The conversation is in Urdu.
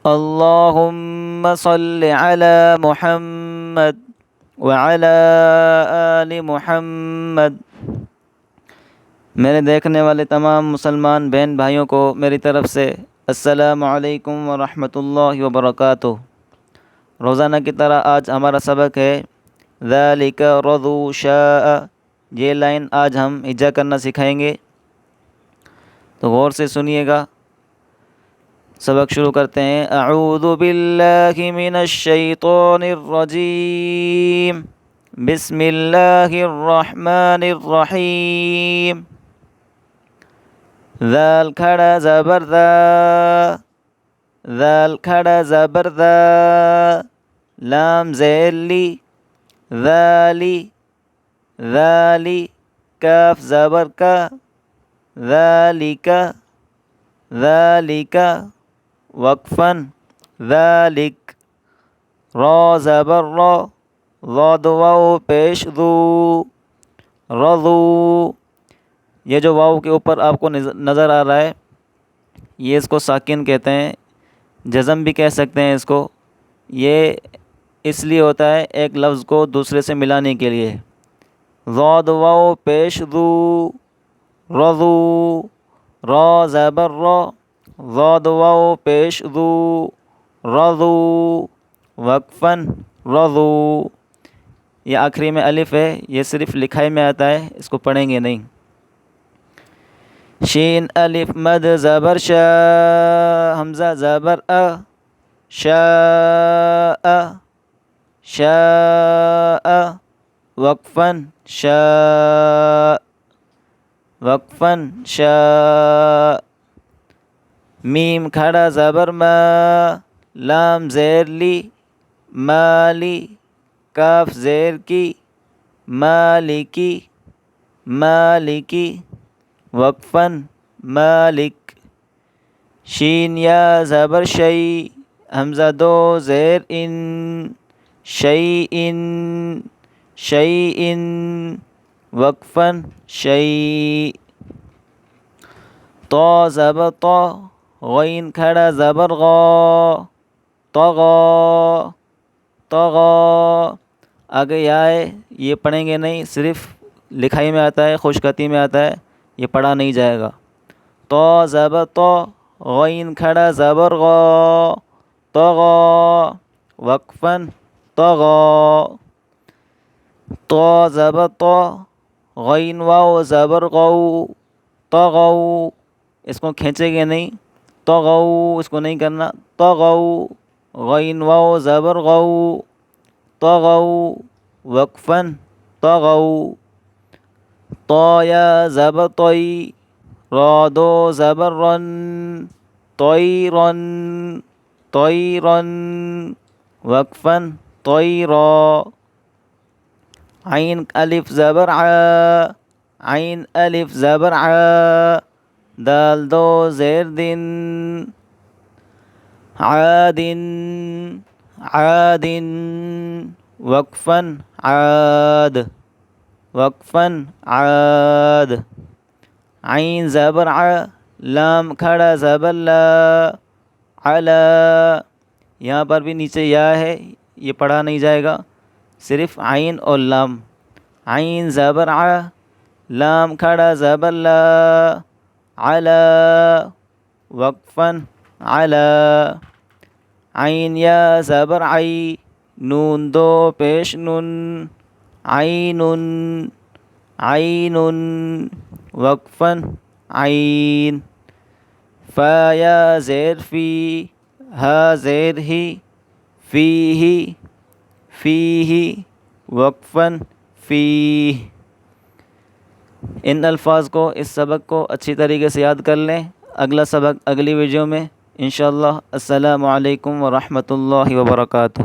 اللہم صل علی محمد وعلی آل محمد۔ میرے دیکھنے والے تمام مسلمان بہن بھائیوں کو میری طرف سے السلام علیکم ورحمۃ اللہ وبرکاتہ۔ روزانہ کی طرح آج ہمارا سبق ہے ذالک رضو شاء۔ یہ لائن آج ہم ہجا کرنا سکھائیں گے، تو غور سے سنیے گا۔ سبق شروع کرتے ہیں۔ اعوذ باللہ من الشیطان الرجیم، بسم اللہ الرحمن الرحیم۔ ذال کھڑا زبر ذا، ذال کھڑا زبر ذا، لام زیر لی، ذالی، ذالی، کاف زبر کا، ذالک، ذالک، وقفاً، ذالک، را زبر را، ضاد واو پیش ذو، رضو۔ یہ جو واو کے اوپر آپ کو نظر آ رہا ہے، یہ اس کو ساکن کہتے ہیں، جزم بھی کہہ سکتے ہیں اس کو۔ یہ اس لیے ہوتا ہے ایک لفظ کو دوسرے سے ملانے کے لیے۔ ضاد واو پیش ذو، رضو، را زبر را، ضاد واو پیش ذو، رضو، وقفاً، رضو۔ یہ آخری میں الف ہے، یہ صرف لکھائی میں آتا ہے، اس کو پڑھیں گے نہیں۔ شین الف مد زبر شا، حمزہ زبر ا، شاء، شاء، وقفاً، شاء، وقفاً، شاء۔ میم کھڑا زبر ما، لام زیر لی، مالی، کاف زیر کی، مالکی، مالکی، وقفاً، مالک۔ شین یا زبر شی، حمزہ دو زیر ان، شیئن، شیئن، وقفاً، شیء۔ طا زبر طا، غین کھڑا زبر غا، طغا، طغا۔ آگے یا ہے، یہ پڑھیں گے نہیں، صرف لکھائی میں آتا ہے، خوش خطی میں آتا ہے، یہ پڑھا نہیں جائے گا۔ طا زبر طا، غین کھڑا زبر غا، طغا، وقفاً، طغا۔ طا زبر طا، غین واو زبر غو، طغو۔ اس کو کھینچیں گے نہیں، طغو اس کو نہیں کرنا، طغو، غین واو زبر غو، طغو، وقفاً، طغو۔ طا یا زبر طی، را دو زبر رن، طیرن، طیرن، وقفاً، طیرا۔ عین الف زبر ع، عین الف زبر ع، دال دو زیر دن، عادن، عادن، وقفاً، عاد، وقفاً، عاد۔ عین زبر ع، لام کھڑا زبر لا، علا۔ یہاں پر بھی نیچے یا ہے، یہ پڑھا نہیں جائے گا، صرف عین اور لام۔ عین زبر ع، لام کھڑا زبر لا، علا، وقفاً، علا۔ عین یا زبر عی، نون دو پیش نن، عین، عین، وقفاً، عین۔ فا یا زیر فی، ہا زیر ہی، فیہ، فیہ، وقفاً، فیہ۔ ان الفاظ کو، اس سبق کو اچھی طریقے سے یاد کر لیں۔ اگلا سبق اگلی ویڈیو میں انشاءاللہ۔ السلام علیکم ورحمۃ اللہ وبرکاتہ۔